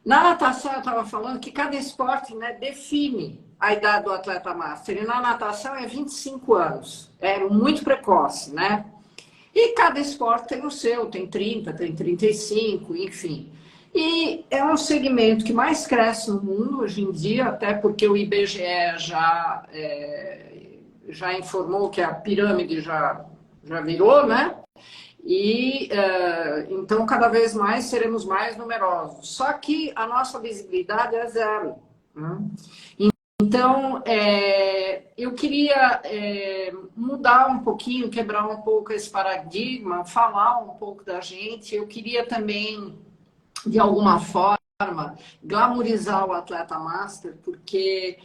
Na natação, eu estava falando que cada esporte, né, define a idade do atleta master. E na natação é 25 anos. É muito precoce, né? E cada esporte tem o seu, tem 30, tem 35, enfim. E é um segmento que mais cresce no mundo hoje em dia, até porque o IBGE já informou que a pirâmide já virou, né? E então cada vez mais seremos mais numerosos. Só que a nossa visibilidade é zero, né? Então, eu queria mudar um pouquinho, quebrar um pouco esse paradigma, falar um pouco da gente. Eu queria também, de alguma forma, glamorizar o atleta master, porque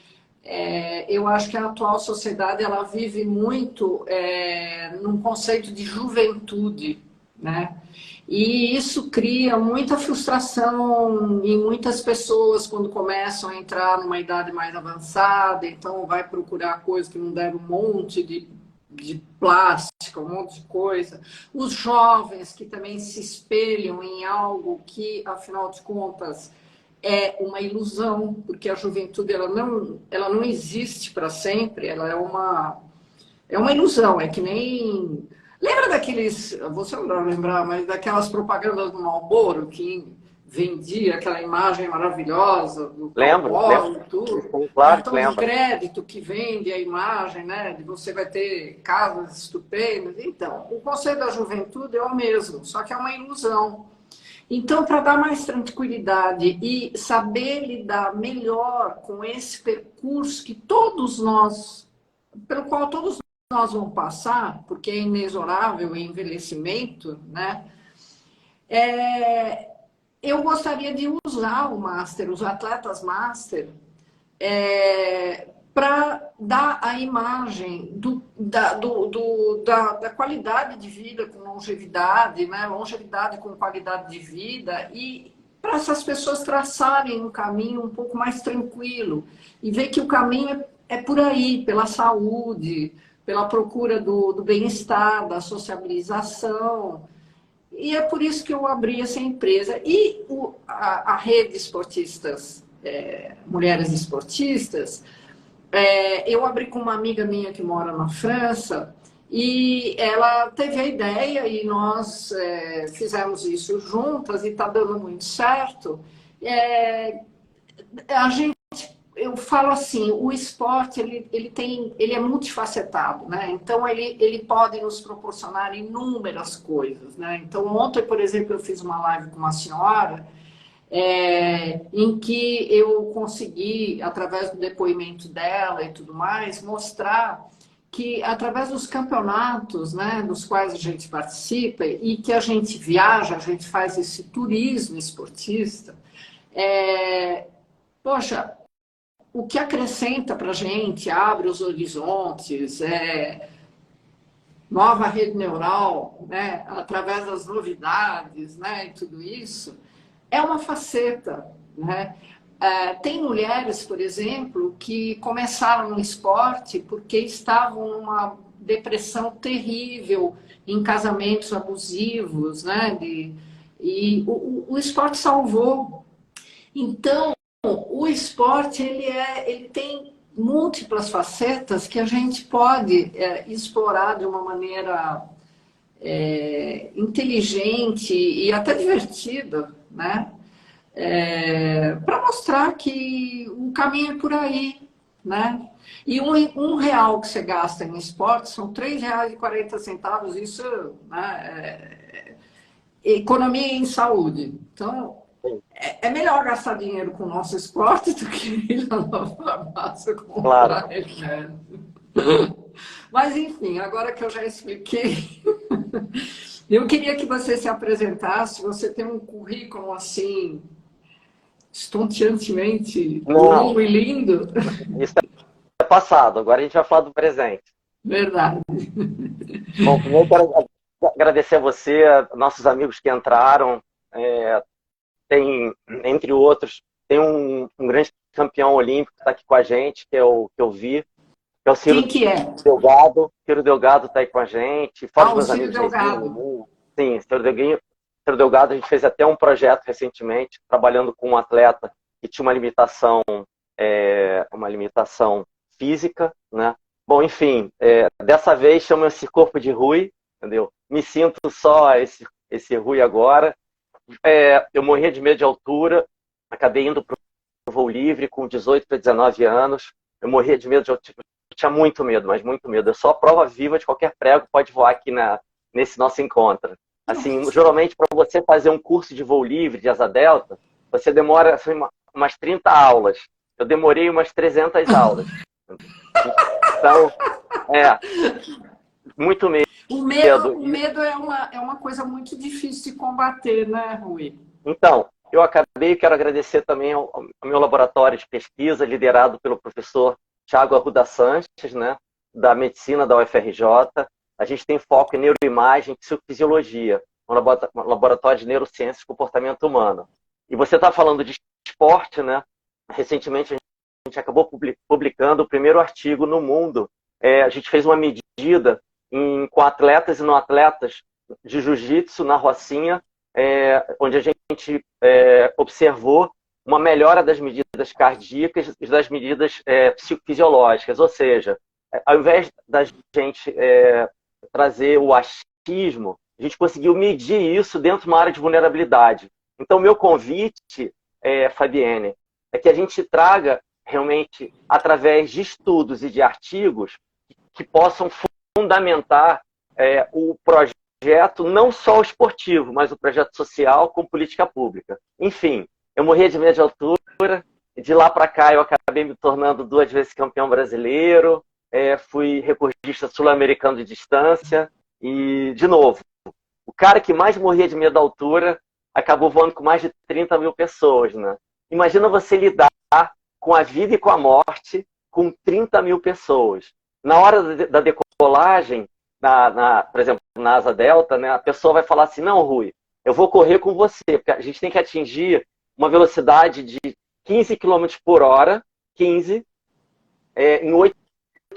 eu acho que a atual sociedade ela vive muito num conceito de juventude, né? E isso cria muita frustração em muitas pessoas quando começam a entrar numa idade mais avançada, então vai procurar coisas que não deram um monte de plástica, um monte de coisa. Os jovens que também se espelham em algo que, afinal de contas, é uma ilusão, porque a juventude ela não existe para sempre, ela é uma ilusão, é que nem. Lembra daqueles. Você não vai lembrar, mas daquelas propagandas do Marlboro que vendia aquela imagem maravilhosa do Lembro, lembro. cowboy e tudo. Sim, claro que Cartão de lembro. crédito que vende a imagem, né? De você vai ter casas estupendas. Então, o conceito da juventude é o mesmo, só que é uma ilusão. Então, para dar mais tranquilidade e saber lidar melhor com esse percurso que todos nós, pelo qual todos nós vamos passar, porque é inexorável o envelhecimento, né? Eu gostaria de usar o Master, os atletas Master, para dar a imagem da qualidade de vida com longevidade, né? Longevidade com qualidade de vida, e para essas pessoas traçarem um caminho um pouco mais tranquilo e ver que o caminho é por aí, pela saúde, pela procura do bem-estar, da sociabilização. E é por isso que eu abri essa empresa. E a rede esportistas, mulheres esportistas, eu abri com uma amiga minha que mora na França, e ela teve a ideia e nós fizemos isso juntas e está dando muito certo. É, a gente, eu falo assim, o esporte ele é multifacetado, né? Então ele pode nos proporcionar inúmeras coisas, né? Então ontem, por exemplo, eu fiz uma live com uma senhora em que eu consegui, através do depoimento dela e tudo mais, mostrar que através dos campeonatos, né, dos quais a gente participa e que a gente viaja, a gente faz esse turismo esportista, poxa, o que acrescenta para a gente, abre os horizontes, nova rede neural, né, através das novidades, né, e tudo isso, é uma faceta, né? Tem mulheres, por exemplo, que começaram no esporte porque estavam numa depressão terrível, em casamentos abusivos, né? E o esporte salvou. Então, o esporte ele tem múltiplas facetas que a gente pode explorar de uma maneira inteligente e até divertida, né? Para mostrar que o caminho é por aí, né? E um real que você gasta em esporte são R$ 3,40, isso, né, economia em saúde. Então, Sim, é melhor gastar dinheiro com o nosso esporte do que ir lá na farmácia claro. comprar remédio. Mas, enfim, agora que eu já expliquei, eu queria que você se apresentasse. Você tem um currículo assim, estonteantemente Não, longo e lindo. isso é passado. Agora a gente vai falar do presente. Verdade. Bom, primeiro quero agradecer a você, a nossos amigos que entraram. É, tem, entre outros, tem um grande campeão olímpico que está aqui com a gente, que eu vi, que é o Quem Ciro que é? Delgado. Ciro Delgado está aí com a gente, fora Ah, os o meus Círio amigos Rezinho, Delgado. Lulu. Sim, Ciro Delgado. Pedro Delgado, a gente fez até um projeto recentemente, trabalhando com um atleta que tinha uma limitação física, né? Bom, enfim, dessa vez chama esse corpo de Rui, entendeu? Me sinto só esse Rui agora. Eu morria de medo de altura, acabei indo para o voo livre com 18 para 19 anos. Eu morria de medo de altura, eu tinha muito medo, mas muito medo. Eu sou a prova viva de qualquer prego pode voar aqui nesse nosso encontro. Assim, geralmente, para você fazer um curso de voo livre, de asa delta, você demora assim, umas 30 aulas. Eu demorei umas 300 aulas. Então, muito medo. O medo é uma coisa muito difícil de combater, né, Rui? Então, quero agradecer também ao meu laboratório de pesquisa, liderado pelo professor Thiago Arruda Sanches, né, da medicina da UFRJ. A gente tem foco em neuroimagem e psicofisiologia, um laboratório de neurociências e comportamento humano. E você está falando de esporte, né? Recentemente a gente acabou publicando o primeiro artigo no mundo. A gente fez uma medida com atletas e não atletas de jiu-jitsu na Rocinha, onde a gente observou uma melhora das medidas cardíacas e das medidas psicofisiológicas. Ou seja, ao invés da gente trazer o achismo, a gente conseguiu medir isso dentro de uma área de vulnerabilidade. Então, meu convite, Fabienne, é que a gente traga realmente, através de estudos e de artigos, que possam fundamentar o projeto, não só o esportivo, mas o projeto social com política pública. Enfim, eu morria de medo de altura, de lá para cá eu acabei me tornando 2 vezes campeão brasileiro, fui recordista sul-americano de distância, e, de novo, o cara que mais morria de medo da altura acabou voando com mais de 30 mil pessoas, né? Imagina você lidar com a vida e com a morte com 30 mil pessoas. Na hora da decolagem, por exemplo, na asa delta, né, a pessoa vai falar assim, não, Rui, eu vou correr com você, porque a gente tem que atingir uma velocidade de 15 km por hora, 15, em 8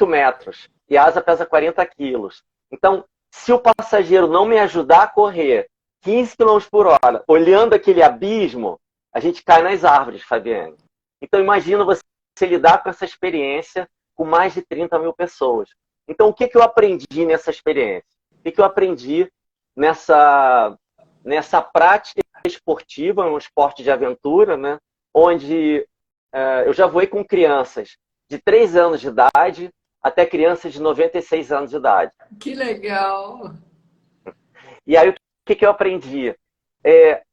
metros, e a asa pesa 40 quilos. Então, se o passageiro não me ajudar a correr 15 km por hora, olhando aquele abismo, a gente cai nas árvores, Fabienne. Então, imagina você lidar com essa experiência com mais de 30 mil pessoas. Então, o que eu aprendi nessa experiência? O que eu aprendi nessa prática esportiva, um esporte de aventura, né? Onde eu já voei com crianças de 3 anos de idade até crianças de 96 anos de idade. Que legal! E aí, o que eu aprendi?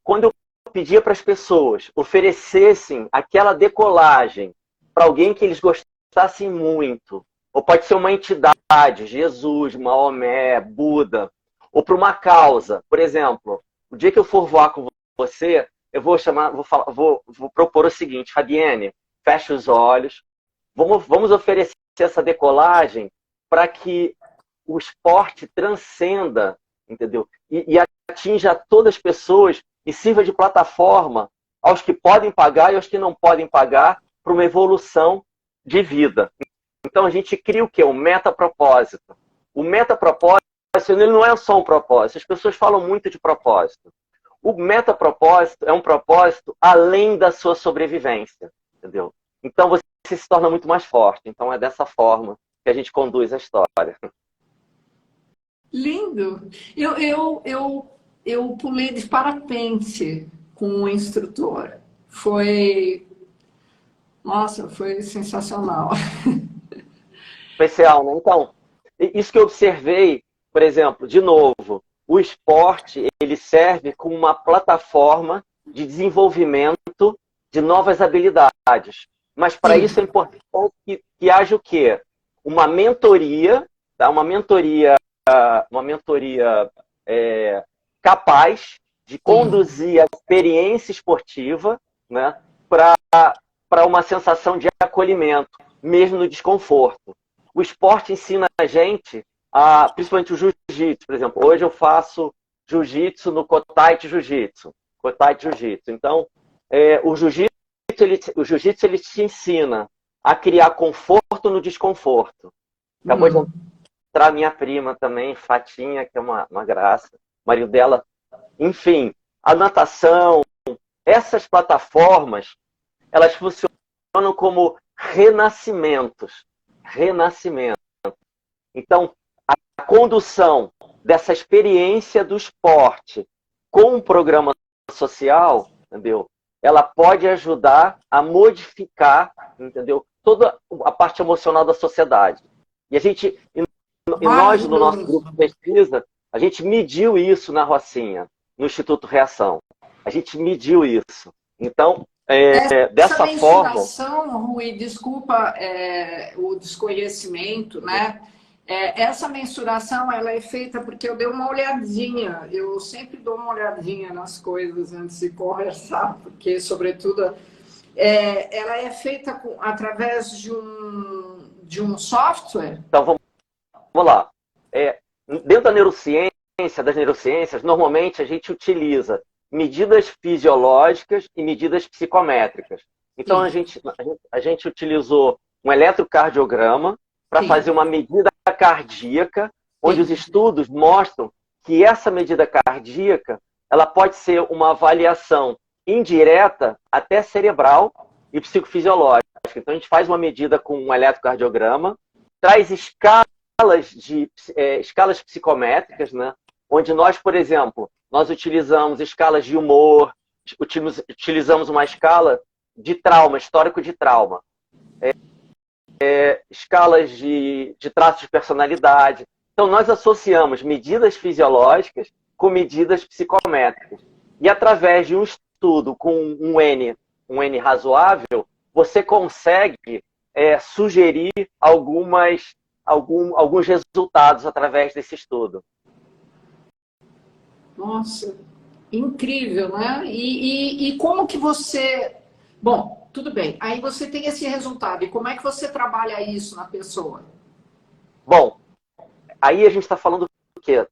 Quando eu pedia para as pessoas oferecessem aquela decolagem para alguém que eles gostassem muito, ou pode ser uma entidade, Jesus, Maomé, Buda, ou para uma causa. Por exemplo, o dia que eu for voar com você, eu vou propor o seguinte, Fabienne, feche os olhos, vamos oferecer essa decolagem para que o esporte transcenda, entendeu? E atinja todas as pessoas e sirva de plataforma aos que podem pagar e aos que não podem pagar para uma evolução de vida. Então a gente cria o quê? Um metapropósito. O metapropósito ele não é só um propósito. As pessoas falam muito de propósito. O metapropósito é um propósito além da sua sobrevivência, entendeu? Então você se torna muito mais forte. Então é dessa forma que a gente conduz a história. Lindo! Eu pulei de parapente com um instrutor. Nossa, foi sensacional. Especial, né? Então, isso que eu observei, por exemplo, de novo, o esporte ele serve como uma plataforma de desenvolvimento de novas habilidades. Mas para isso é importante que haja o quê? Uma mentoria, tá? Uma mentoria capaz de conduzir a experiência esportiva, né, para uma sensação de acolhimento, mesmo no desconforto. O esporte ensina a gente, principalmente o jiu-jitsu, por exemplo. Hoje eu faço jiu-jitsu no Kotite Jiu-Jitsu. Então, o jiu-jitsu ele te ensina a criar conforto no desconforto. Acabou de entrar minha prima também, Fatinha, que é uma graça. O marido dela. Enfim, a natação, essas plataformas, elas funcionam como renascimentos. Renascimento. Então, a condução dessa experiência do esporte com um programa social, entendeu? Ela pode ajudar a modificar, entendeu? Toda a parte emocional da sociedade. E a gente, e nós, no nosso grupo de pesquisa, a gente mediu isso na Rocinha, no Instituto Reação. A gente mediu isso. Então, dessa forma... Essa mensuração, Rui, desculpa o desconhecimento, né? Essa mensuração, ela é feita porque eu dei uma olhadinha, eu sempre dou uma olhadinha nas coisas antes de conversar, porque, sobretudo, ela é feita através de um software? Então, vamos lá. Dentro da neurociência, das neurociências, normalmente a gente utiliza medidas fisiológicas e medidas psicométricas. Então, a gente utilizou um eletrocardiograma para fazer uma medida cardíaca, onde os estudos mostram que essa medida cardíaca ela pode ser uma avaliação indireta até cerebral e psicofisiológica. Então, a gente faz uma medida com um eletrocardiograma, traz escalas psicométricas, né? Onde nós, por exemplo, nós utilizamos escalas de humor, utilizamos uma escala de trauma, histórico de trauma, escalas de traços de personalidade. Então, nós associamos medidas fisiológicas com medidas psicométricas. E através de um estudo com um N razoável, você consegue sugerir alguns resultados através desse estudo. Nossa, incrível, né? E como que você... Bom, tudo bem. Aí você tem esse resultado. E como é que você trabalha isso na pessoa? Bom, aí a gente está falando do quê?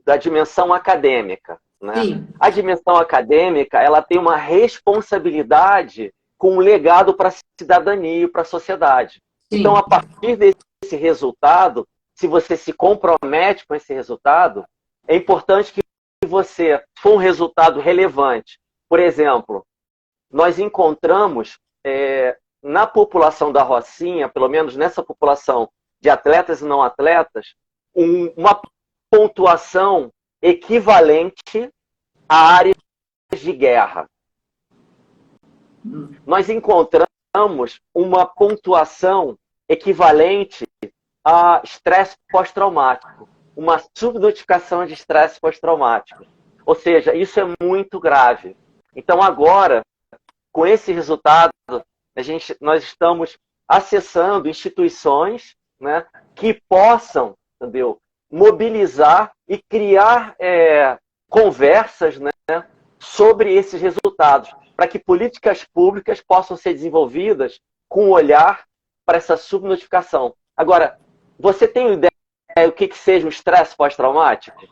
Da dimensão acadêmica, né? Sim. A dimensão acadêmica, ela tem uma responsabilidade com um legado para a cidadania e para a sociedade. Sim. Então, a partir desse resultado, se você se compromete com esse resultado, é importante que você, se for um resultado relevante, por exemplo, nós encontramos na população da Rocinha, pelo menos nessa população de atletas e não atletas, uma pontuação equivalente a áreas de guerra. Nós encontramos uma pontuação equivalente a estresse pós-traumático, uma subnotificação de estresse pós-traumático. Ou seja, isso é muito grave. Então, agora, com esse resultado, nós estamos acessando instituições, né, que possam, entendeu, mobilizar e criar conversas, né, sobre esses resultados, para que políticas públicas possam ser desenvolvidas com um olhar para essa subnotificação. Agora, você tem ideia o que seja um estresse pós-traumático?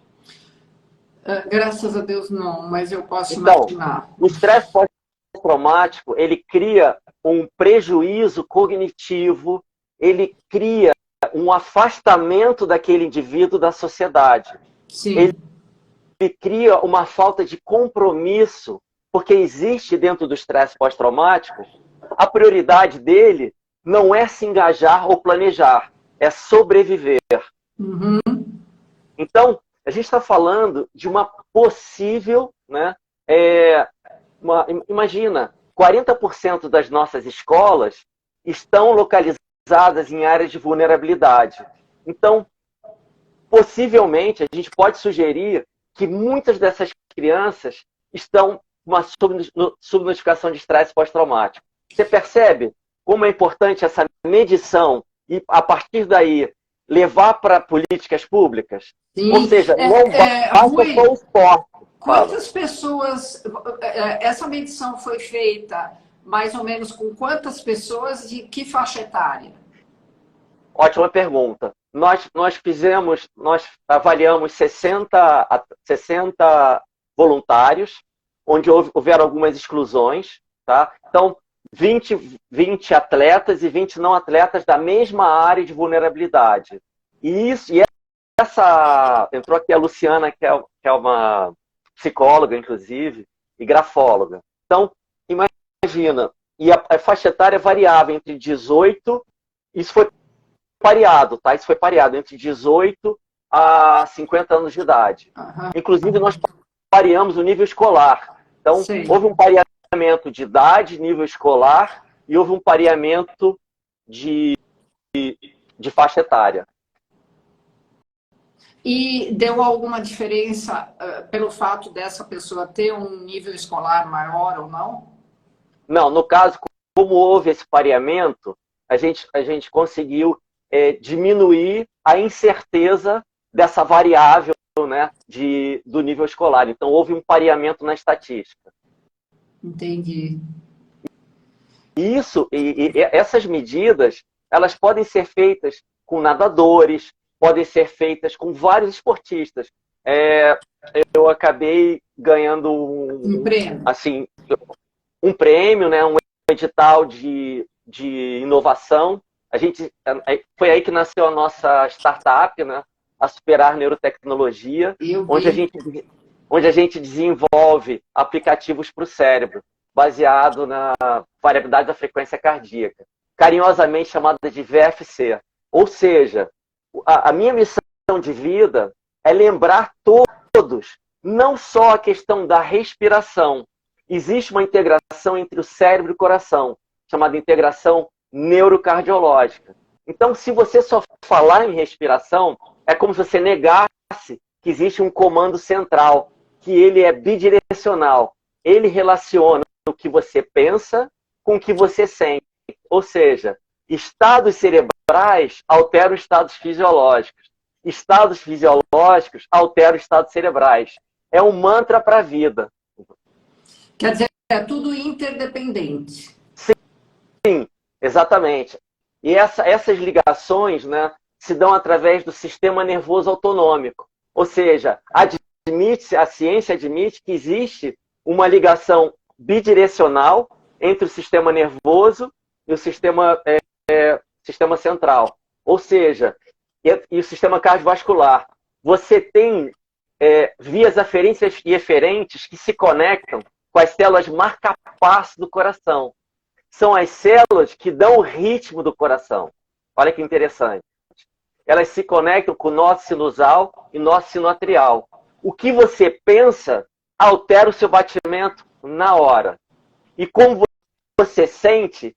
Graças a Deus não, mas eu posso imaginar. O estresse pós-traumático, ele cria um prejuízo cognitivo, ele cria um afastamento daquele indivíduo da sociedade. Sim. Ele cria uma falta de compromisso, porque existe dentro do estresse pós-traumático, a prioridade dele não é se engajar ou planejar, é sobreviver. Uhum. Então, a gente está falando de uma possível, né, imagina, 40% das nossas escolas estão localizadas em áreas de vulnerabilidade. Então, possivelmente, a gente pode sugerir que muitas dessas crianças estão com uma subnotificação de estresse pós-traumático. Você percebe como é importante essa medição e, a partir daí, levar para políticas públicas? Sim. Ou seja, não basta só o esporte. Quantas pessoas... Essa medição foi feita mais ou menos com quantas pessoas e que faixa etária? Ótima pergunta. Nós avaliamos 60 voluntários, onde houveram algumas exclusões, tá? Então, 20 atletas e 20 não atletas da mesma área de vulnerabilidade. E essa... Entrou aqui a Luciana, que é uma psicóloga, inclusive, e grafóloga. Então, imagina, e a faixa etária variava entre 18, isso foi pareado, tá? Isso foi pareado entre 18 a 50 anos de idade. Inclusive, nós pareamos o nível escolar. Então, houve um pareamento de idade, nível escolar, e houve um pareamento de faixa etária. E deu alguma diferença pelo fato dessa pessoa ter um nível escolar maior ou não? Não, no caso, como houve esse pareamento, a gente conseguiu diminuir a incerteza dessa variável, né, do nível escolar. Então, houve um pareamento na estatística. Entendi. Isso, e essas medidas, elas podem ser feitas com nadadores, podem ser feitas com vários esportistas. Eu acabei ganhando Um prêmio. Assim, um prêmio, né, um edital de inovação. Foi aí que nasceu a nossa startup, né, a Superar Neurotecnologia, onde a gente desenvolve aplicativos para o cérebro, baseado na variabilidade da frequência cardíaca, carinhosamente chamada de VFC. Ou seja, a minha missão de vida é lembrar todos, não só a questão da respiração. Existe uma integração entre o cérebro e o coração, chamada integração neurocardiológica. Então, se você só falar em respiração, é como se você negasse que existe um comando central, que ele é bidirecional. Ele relaciona o que você pensa com o que você sente. Ou seja, estados cerebrais alteram estados fisiológicos. Estados fisiológicos alteram estados cerebrais. É um mantra para a vida. Quer dizer, é tudo interdependente. Sim, exatamente. E essas ligações, né, se dão através do sistema nervoso autonômico. Ou seja, a ciência admite que existe uma ligação bidirecional entre o sistema nervoso e o sistema central. Ou seja, e o sistema cardiovascular. Você tem vias aferentes e eferentes que se conectam com as células marca-passo do coração. São as células que dão o ritmo do coração. Olha que interessante. Elas se conectam com o nó sinusal e nó sinoatrial. O que você pensa altera o seu batimento na hora. E como você sente,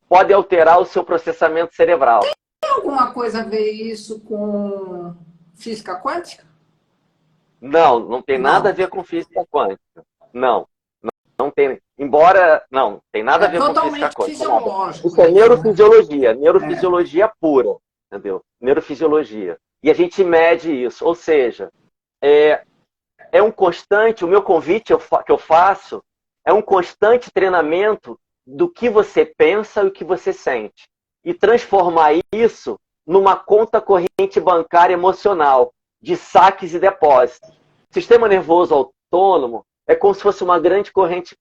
pode alterar o seu processamento cerebral. Tem alguma coisa a ver isso com física quântica? Não tem nada a ver com física quântica. Não tem. Embora, não tem nada a ver com física quântica. Fisiológico. Isso é neurofisiologia pura, entendeu? Neurofisiologia. E a gente mede isso. Ou seja, é um constante, o meu convite que eu faço é um constante treinamento do que você pensa e o que você sente. E transformar isso numa conta corrente bancária emocional, de saques e depósitos. O sistema nervoso autônomo é como se fosse uma grande corrente,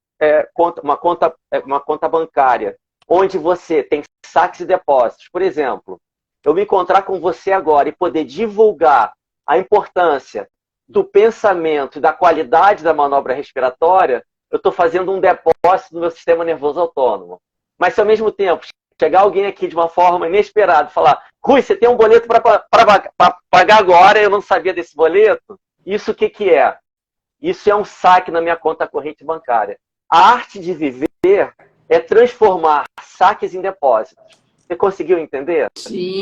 uma conta bancária, onde você tem saques e depósitos. Por exemplo, eu me encontrar com você agora e poder divulgar a importância do pensamento e da qualidade da manobra respiratória, eu estou fazendo um depósito no meu sistema nervoso autônomo. Mas se ao mesmo tempo chegar alguém aqui de uma forma inesperada e falar: Rui, você tem um boleto para pagar agora, eu não sabia desse boleto? Isso o que é? Isso é um saque na minha conta corrente bancária. A arte de viver é transformar saques em depósitos. Você conseguiu entender? Sim.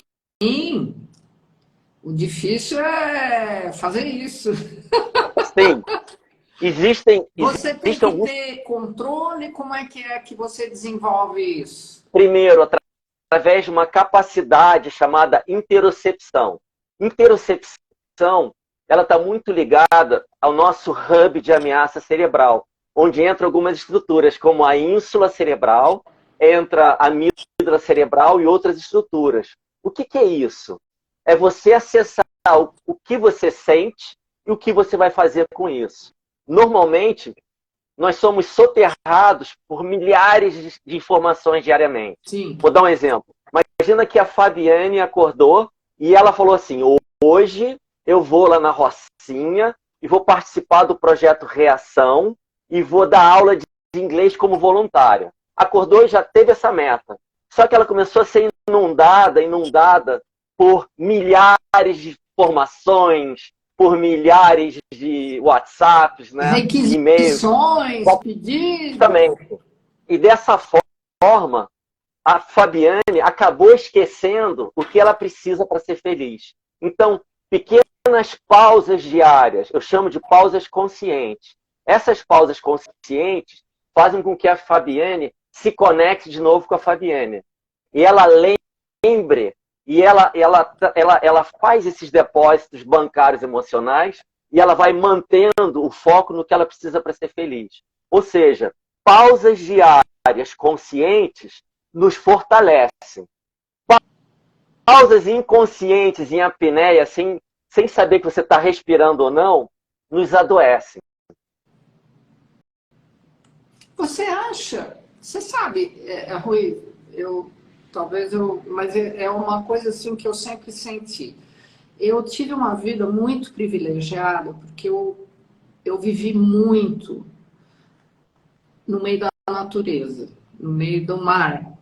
O difícil é fazer isso. Sim. Você tem que ter controle. Como é que você desenvolve isso? Primeiro, através de uma capacidade chamada interocepção. Interocepção, ela está muito ligada ao nosso hub de ameaça cerebral, onde entram algumas estruturas, como a ínsula cerebral, entra a amígdala cerebral e outras estruturas. O que é isso? É você acessar o que você sente e o que você vai fazer com isso. Normalmente, nós somos soterrados por milhares de informações diariamente. Sim. Vou dar um exemplo. Imagina que a Fabiane acordou e ela falou assim: hoje eu vou lá na Rocinha e vou participar do projeto Reação e vou dar aula de inglês como voluntária. Acordou e já teve essa meta. Só que ela começou a ser inundada por milhares de informações, por milhares de WhatsApps, né? E-mails. Requisições, pedidos. Também. E dessa forma, a Fabiane acabou esquecendo o que ela precisa para ser feliz. Então, pequenas pausas diárias, eu chamo de pausas conscientes. Essas pausas conscientes fazem com que a Fabiane se conecte de novo com a Fabiane. E ela lembre, e ela faz esses depósitos bancários emocionais e ela vai mantendo o foco no que ela precisa para ser feliz. Ou seja, pausas diárias conscientes nos fortalecem. Pausas inconscientes em apneia, sem saber que você está respirando ou não, nos adoecem. Você acha? Você sabe, Rui, mas é uma coisa assim que eu sempre senti. Eu tive uma vida muito privilegiada, porque eu vivi muito no meio da natureza, no meio do mar,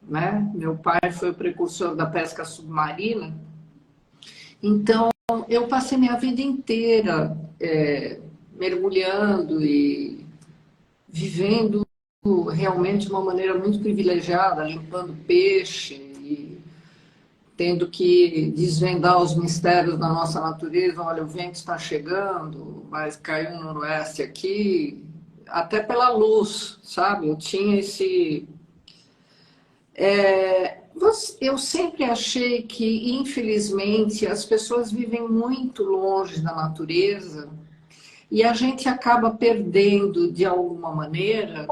né? Meu pai foi o precursor da pesca submarina, então eu passei minha vida inteira mergulhando e vivendo realmente de uma maneira muito privilegiada, limpando peixe e tendo que desvendar os mistérios da nossa natureza. Olha, o vento está chegando, mas caiu um noroeste aqui, até pela luz, sabe? Eu tinha esse... eu sempre achei que, infelizmente, as pessoas vivem muito longe da natureza e a gente acaba perdendo, de alguma maneira,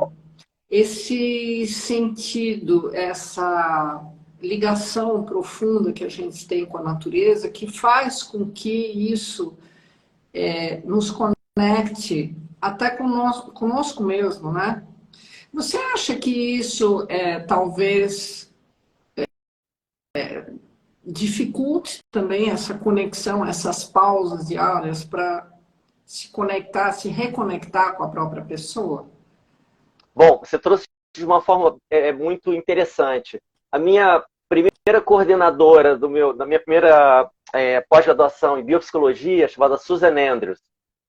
esse sentido, essa ligação profunda que a gente tem com a natureza, que faz com que isso nos conecte até conosco mesmo, né? Você acha que isso talvez dificulte também essa conexão, essas pausas diárias para se conectar, se reconectar com a própria pessoa? Bom, você trouxe de uma forma muito interessante. A minha primeira coordenadora da minha primeira pós-graduação em biopsicologia, chamada Susan Andrews,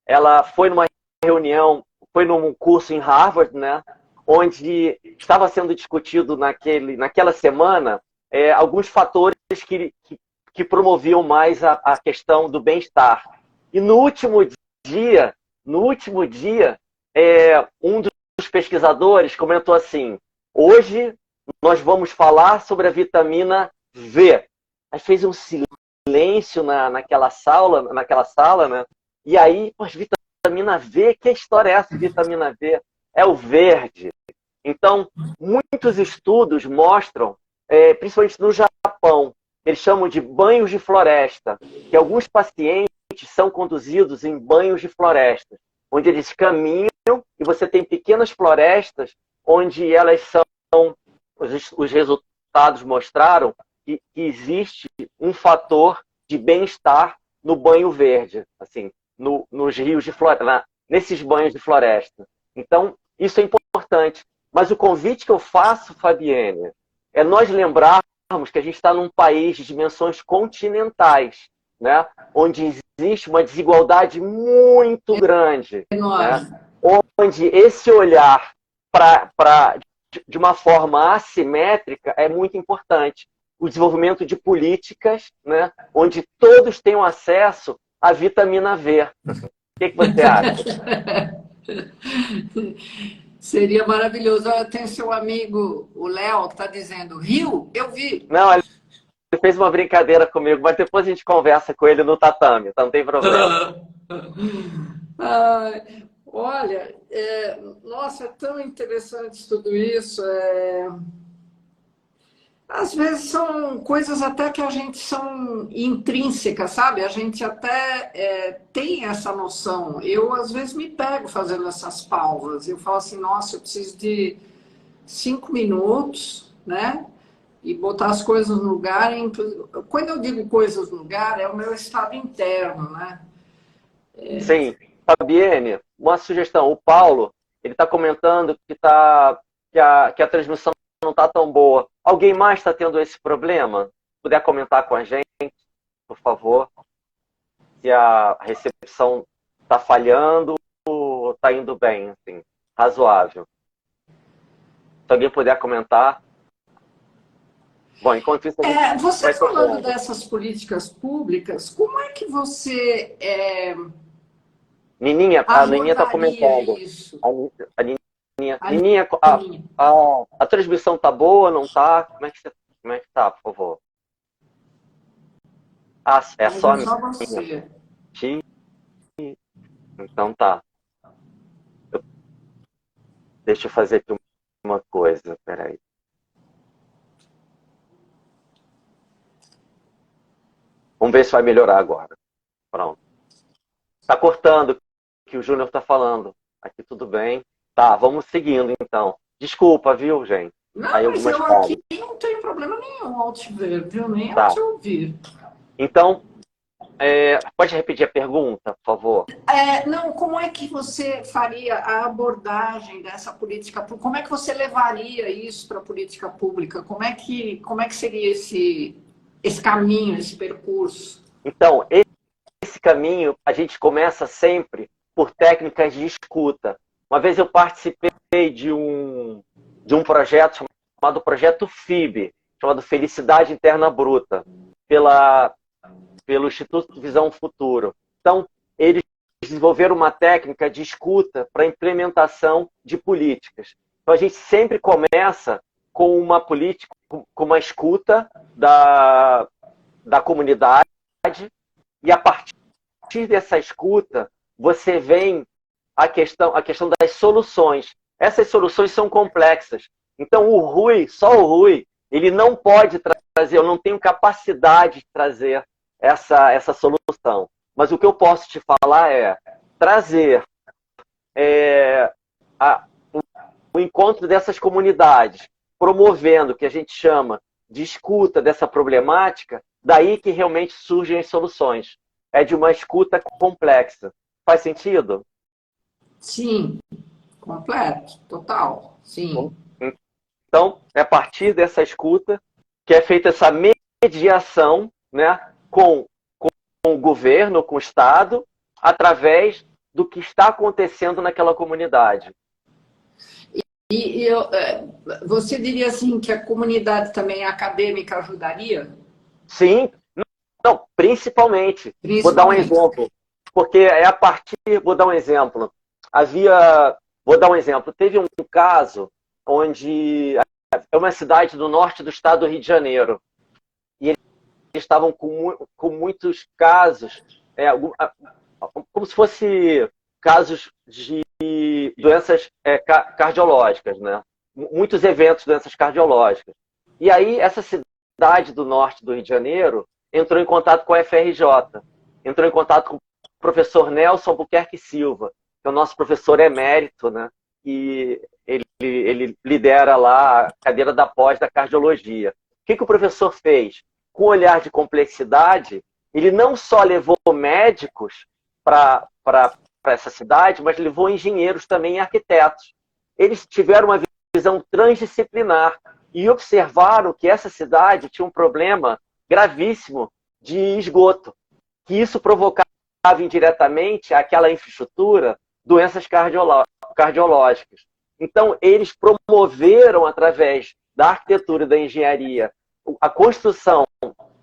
ela foi numa reunião, foi num curso em Harvard, né, onde estava sendo discutido naquela semana alguns fatores que promoviam mais a questão do bem-estar. E no último dia, um dos pesquisadores comentou assim: hoje nós vamos falar sobre a vitamina V. Aí fez um silêncio naquela sala, né? E aí, mas vitamina V, que história é essa de vitamina V? É o verde. Então, muitos estudos mostram, principalmente no Japão, eles chamam de banhos de floresta, que alguns pacientes são conduzidos em banhos de floresta, onde eles caminham e você tem pequenas florestas onde elas são, os resultados mostraram que existe um fator de bem-estar no banho verde, assim, nos rios de floresta, nesses banhos de floresta. Então, isso é importante. Mas o convite que eu faço, Fabiane, é nós lembrarmos que a gente está num país de dimensões continentais, né? Onde existe uma desigualdade muito grande, né? Onde esse olhar de uma forma assimétrica é muito importante. O desenvolvimento de políticas, né? Onde todos tenham acesso à vitamina V. O que você acha? Seria maravilhoso. Olha, tem seu amigo, o Léo, que está dizendo, Rio, eu vi. Não, ele fez uma brincadeira comigo, mas depois a gente conversa com ele no tatame, então não tem problema. Olha, nossa, é tão interessante tudo isso. Às vezes são coisas até que a gente são intrínsecas, sabe? A gente até tem essa noção. Eu, às vezes, me pego fazendo essas pausas. Eu falo assim, nossa, eu preciso de 5 minutos, né? E botar as coisas no lugar. Quando eu digo coisas no lugar, é o meu estado interno, né? Sim. Fabienne, uma sugestão. O Paulo, ele está comentando que a transmissão não está tão boa. Alguém mais está tendo esse problema? Se puder comentar com a gente, por favor. Se a recepção está falhando ou está indo bem, assim, razoável. Se alguém puder comentar. Bom, enquanto isso, a gente você vai falando tocando. dessas políticas públicas, como é que você Nininha, a Nininha está abordaria comentando. isso? A Nininha, A Nininha, linha. a transmissão tá boa, não tá? Como é que tá, por favor? Ah, é Mas só é a só minha. você. Então tá. Deixa eu fazer aqui uma coisa, peraí. Vamos ver se vai melhorar agora. Pronto. Tá cortando o que o Júnior tá falando. Aqui tudo bem. Tá, vamos seguindo então. Desculpa, viu, gente? Aí Não, mas algumas eu falhas. aqui não tenho problema nenhum ao te ver, viu? Nem ao Tá. te ouvir. Então, pode repetir a pergunta, por favor? Não, como é que você faria a abordagem dessa política pública? Como é que você levaria isso para a política pública? Como é que seria esse caminho, esse percurso? Então, esse caminho a gente começa sempre por técnicas de escuta. Uma vez eu participei de um projeto chamado Projeto FIB, chamado Felicidade Interna Bruta, pelo Instituto Visão Futuro. Então, eles desenvolveram uma técnica de escuta para implementação de políticas. Então, a gente sempre começa com uma política, com uma escuta da comunidade, e a partir dessa escuta, você vem a questão das soluções. Essas soluções são complexas. Então, só o Rui, ele não pode trazer, eu não tenho capacidade de trazer essa solução. Mas o que eu posso te falar é trazer o encontro dessas comunidades, promovendo o que a gente chama de escuta dessa problemática, daí que realmente surgem as soluções. É de uma escuta complexa. Faz sentido? Sim, completo, total, sim. Então, é a partir dessa escuta que é feita essa mediação, né, com o governo, com o Estado, através do que está acontecendo naquela comunidade. Você diria assim que a comunidade também acadêmica ajudaria? Sim, não, principalmente. Vou dar um Principalmente. exemplo. Porque é a partir. Vou dar um exemplo. Vou dar um exemplo. Teve um caso onde é uma cidade do norte do estado do Rio de Janeiro. E eles estavam com muitos casos, como se fosse casos de doenças cardiológicas, né? Muitos eventos de doenças cardiológicas. E aí, essa cidade do norte do Rio de Janeiro entrou em contato com a FRJ, entrou em contato com o professor Nelson Albuquerque Silva, que é o nosso professor emérito, né? E ele lidera lá a cadeira da pós da cardiologia. O que o professor fez? Com um olhar de complexidade, ele não só levou médicos para essa cidade, mas levou engenheiros também e arquitetos. Eles tiveram uma visão transdisciplinar e observaram que essa cidade tinha um problema gravíssimo de esgoto, que isso provocava indiretamente aquela infraestrutura, doenças cardiológicas. Então, eles promoveram, através da arquitetura e da engenharia, a construção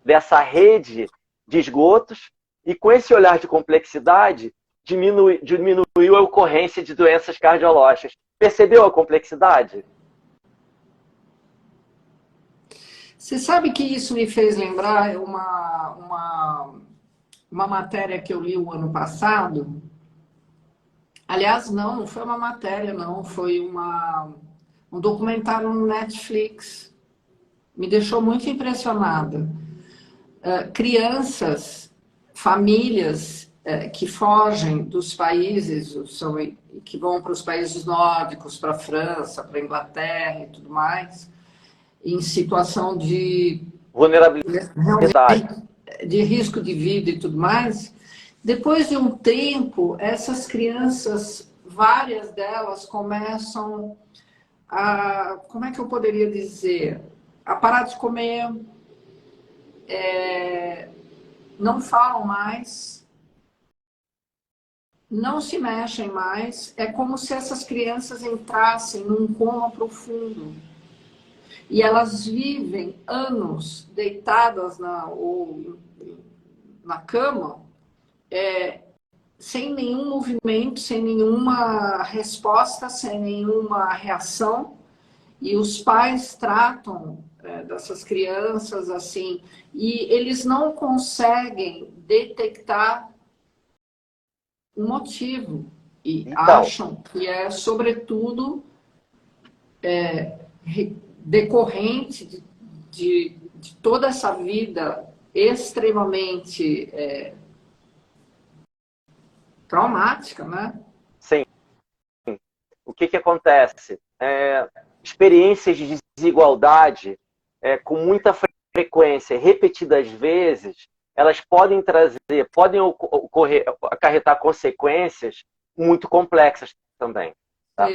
dessa rede de esgotos e, com esse olhar de complexidade, diminuiu a ocorrência de doenças cardiológicas. Percebeu a complexidade? Você sabe que isso me fez lembrar uma matéria que eu li o ano passado. Aliás, não foi uma matéria, não. Foi um documentário no Netflix. Me deixou muito impressionada. Crianças, famílias que fogem dos países, que vão para os países nórdicos, para a França, para a Inglaterra e tudo mais, em situação de vulnerabilidade, de risco de vida e tudo mais, Depois de um tempo, essas crianças, várias delas começam a, como é que eu poderia dizer, a parar de comer, não falam mais, não se mexem mais. É como se essas crianças entrassem num coma profundo. E elas vivem anos deitadas ou na cama, sem nenhum movimento, sem nenhuma resposta, sem nenhuma reação. E os pais tratam dessas crianças assim, e eles não conseguem detectar um motivo. E Então, acham que é, sobretudo, decorrente de toda essa vida extremamente traumática, né? sim, o que que acontece? Experiências de desigualdade com muita frequência, repetidas vezes, elas podem trazer, podem ocorrer, acarretar consequências muito complexas também. Tá?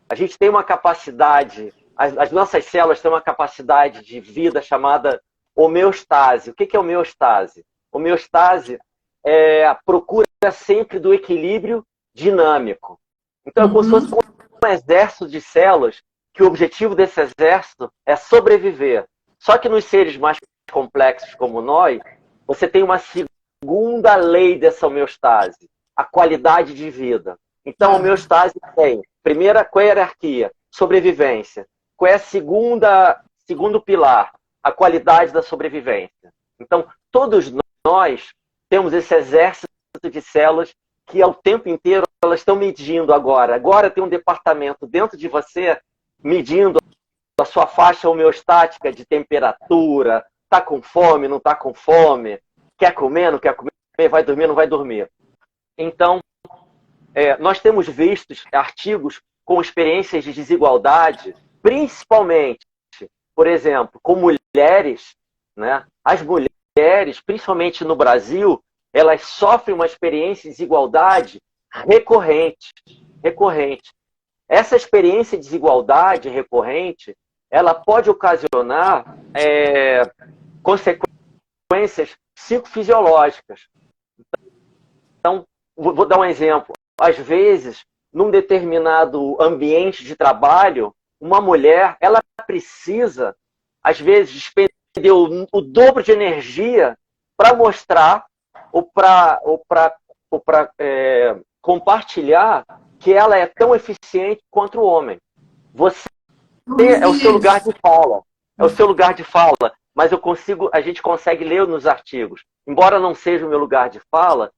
A gente tem uma capacidade, as nossas células têm uma capacidade de vida chamada homeostase. O que é homeostase? Homeostase é a procura sempre do equilíbrio dinâmico. Então, é como se fosse um exército de células, que o objetivo desse exército é sobreviver. Só que nos seres mais complexos como nós, você tem uma segunda lei dessa homeostase, a qualidade de vida. Então, a homeostase tem, primeira, qual é a hierarquia? Sobrevivência. Qual é a segundo pilar? A qualidade da sobrevivência. Então, todos nós temos esse exército de células que, ao tempo inteiro, elas estão medindo agora. Agora tem um departamento dentro de você medindo a sua faixa homeostática de temperatura, está com fome, não está com fome, quer comer, não quer comer, vai dormir, não vai dormir. Então, nós temos visto artigos com experiências de desigualdade, principalmente, por exemplo, com mulheres, né? As mulheres, principalmente no Brasil, elas sofrem uma experiência de desigualdade recorrente. Essa experiência de desigualdade recorrente, ela pode ocasionar consequências psicofisiológicas. Então, vou dar um exemplo. Às vezes, num determinado ambiente de trabalho, uma mulher, ela precisa, às vezes, despender o dobro de energia para mostrar ou para compartilhar que ela é tão eficiente quanto o homem. Você é o seu lugar de fala. É o seu lugar de fala. Mas a gente consegue ler nos artigos. Embora não seja o meu lugar de fala,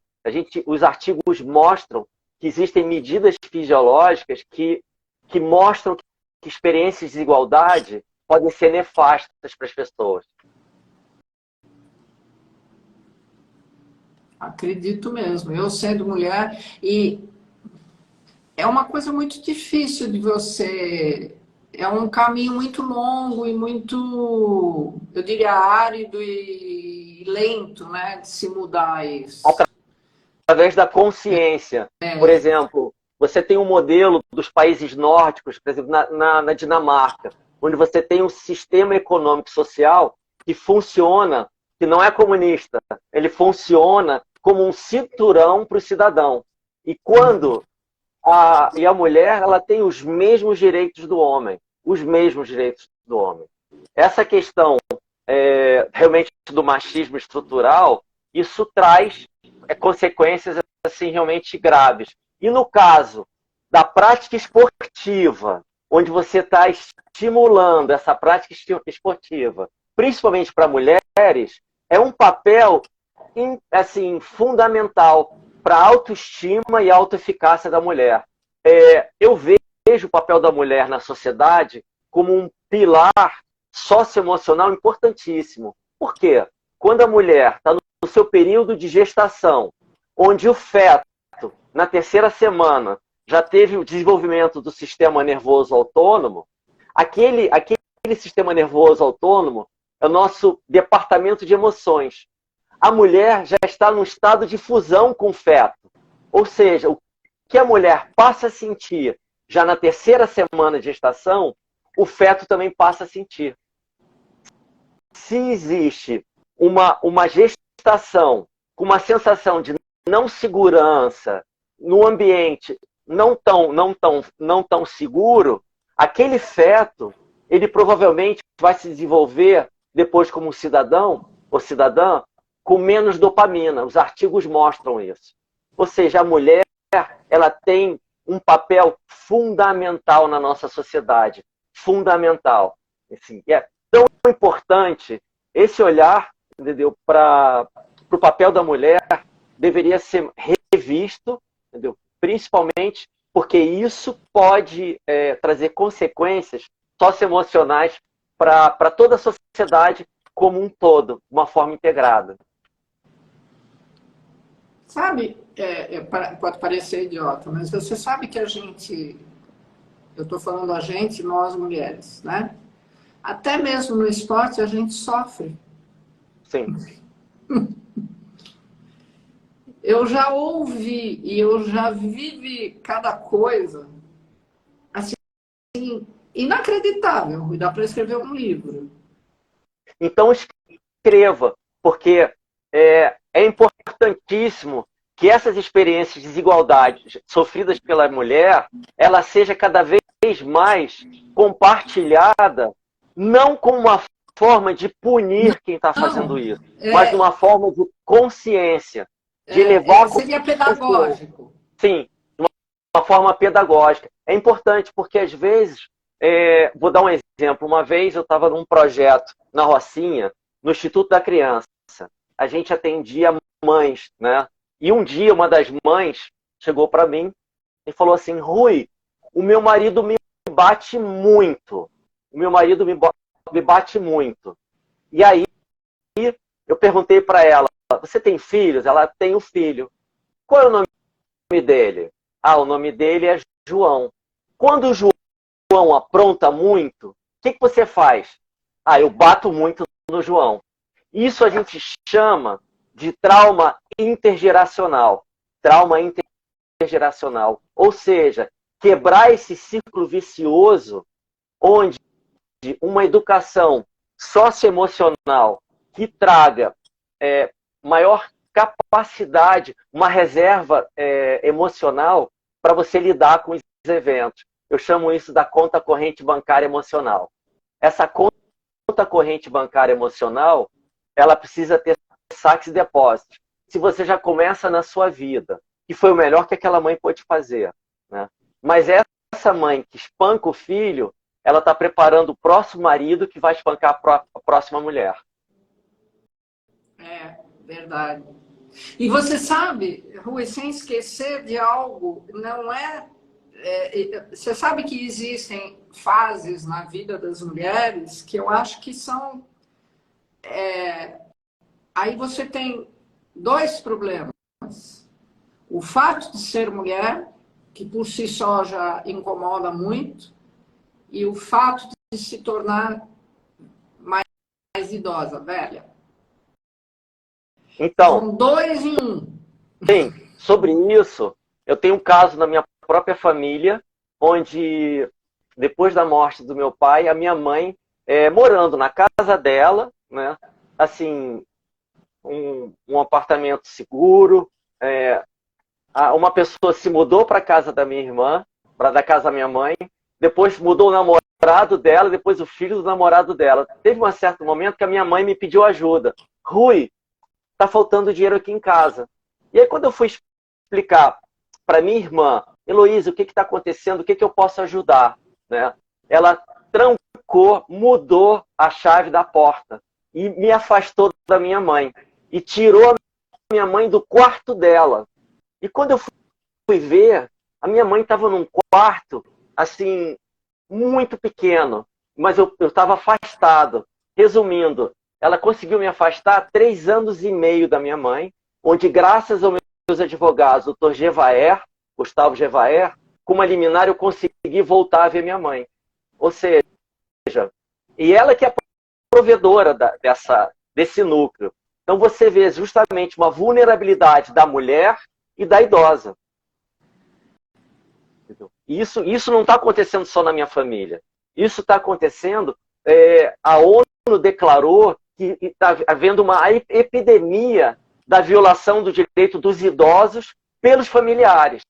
os artigos mostram que existem medidas fisiológicas que mostram que experiências de desigualdade podem ser nefastas para as pessoas. Acredito mesmo. Eu sendo mulher, e é uma coisa muito difícil de você... É um caminho muito longo e muito, eu diria, árido e lento, né, de se mudar isso. Através da consciência. Por exemplo, você tem um modelo dos países nórdicos, por exemplo, na Dinamarca, onde você tem um sistema econômico e social que funciona, que não é comunista, ele funciona como um cinturão para o cidadão. E quando a mulher, ela tem os mesmos direitos do homem, os mesmos direitos do homem. Essa questão realmente do machismo estrutural, isso traz consequências assim realmente graves. E no caso da prática esportiva, onde você está estimulando essa prática esportiva, principalmente para mulheres, é um papel assim fundamental para a autoestima e a autoeficácia da mulher. Eu vejo o papel da mulher na sociedade como um pilar socioemocional importantíssimo. Por quê? Quando a mulher está no seu período de gestação, onde o feto, na terceira semana, já teve o desenvolvimento do sistema nervoso autônomo, aquele sistema nervoso autônomo é o nosso departamento de emoções. a mulher já está num estado de fusão com o feto. Ou seja, o que a mulher passa a sentir já na terceira semana de gestação, o feto também passa a sentir. Se existe uma gestação com uma sensação de não segurança, no ambiente não tão seguro, aquele feto, ele provavelmente vai se desenvolver depois como um cidadão ou cidadã com menos dopamina. Os artigos mostram isso. Ou seja, a mulher, ela tem um papel fundamental na nossa sociedade. Fundamental. Assim, é tão importante esse olhar, entendeu, para o papel da mulher deveria ser revisto, entendeu? Principalmente porque isso pode trazer consequências socioemocionais para toda a sociedade como um todo, de uma forma integrada. Sabe, pode parecer idiota, mas você sabe que a gente, eu estou falando a gente, nós mulheres, né? Até mesmo no esporte a gente sofre. Sim. Eu já ouvi e eu já vivi cada coisa assim, inacreditável. E dá para escrever um livro. Então escreva, porque é importantíssimo que essas experiências de desigualdade sofridas pela mulher, ela seja cada vez mais compartilhada, não como uma forma de punir quem está fazendo isso, mas uma forma de consciência, de levar... Seria pedagógico. Sim, de uma forma pedagógica. É importante porque, às vezes, vou dar um exemplo. Uma vez eu estava num projeto na Rocinha, no Instituto da Criança. A gente atendia mães, né? E um dia uma das mães chegou para mim e falou assim: Rui, o meu marido me bate muito. O meu marido me bate muito. E aí eu perguntei para ela: você tem filhos? Ela tem um filho. Qual é o nome dele? Ah, o nome dele é João. Quando o João apronta muito, o que você faz? Ah, eu bato muito no João. Isso a gente chama de trauma intergeracional. Trauma intergeracional. Ou seja, quebrar esse círculo vicioso onde uma educação socioemocional que traga maior capacidade, uma reserva emocional para você lidar com os eventos. Eu chamo isso da conta corrente bancária emocional. Essa conta corrente bancária emocional, ela precisa ter saques e depósitos. Se você já começa na sua vida, que foi o melhor que aquela mãe pôde fazer, né? Mas essa mãe que espanca o filho, ela está preparando o próximo marido que vai espancar a próxima mulher. É, verdade. E você sabe, Rui, sem esquecer de algo, não você sabe que existem fases na vida das mulheres que eu acho que são... aí você tem dois problemas. O fato de ser mulher, que por si só já incomoda muito, e o fato de se tornar mais idosa, velha. Então, são dois em um. Sim, sobre isso, eu tenho um caso na minha própria família, onde, depois da morte do meu pai, a minha mãe, morando na casa dela, né, assim, um apartamento seguro, uma pessoa se mudou para a casa da minha irmã, da casa da minha mãe, depois mudou o namorado dela, depois o filho do namorado dela. Teve um certo momento que a minha mãe me pediu ajuda. Rui, tá faltando dinheiro aqui em casa. E aí quando eu fui explicar para minha irmã, Heloísa, o que está acontecendo, o que eu posso ajudar, né? Ela trancou, mudou a chave da porta e me afastou da minha mãe. E tirou a minha mãe do quarto dela. E quando eu fui ver, a minha mãe estava num quarto, assim, muito pequeno, mas eu estava afastado. Resumindo, ela conseguiu me afastar 3 anos e meio da minha mãe, onde, graças aos meus advogados, o Dr. Gevaer, Gustavo Gevaer, com uma liminar eu consegui voltar a ver minha mãe. Ou seja, e ela que é a provedora desse núcleo. Então você vê justamente uma vulnerabilidade da mulher e da idosa. Isso não está acontecendo só na minha família. Isso está acontecendo, a ONU declarou que está havendo uma epidemia da violação do direito dos idosos pelos familiares.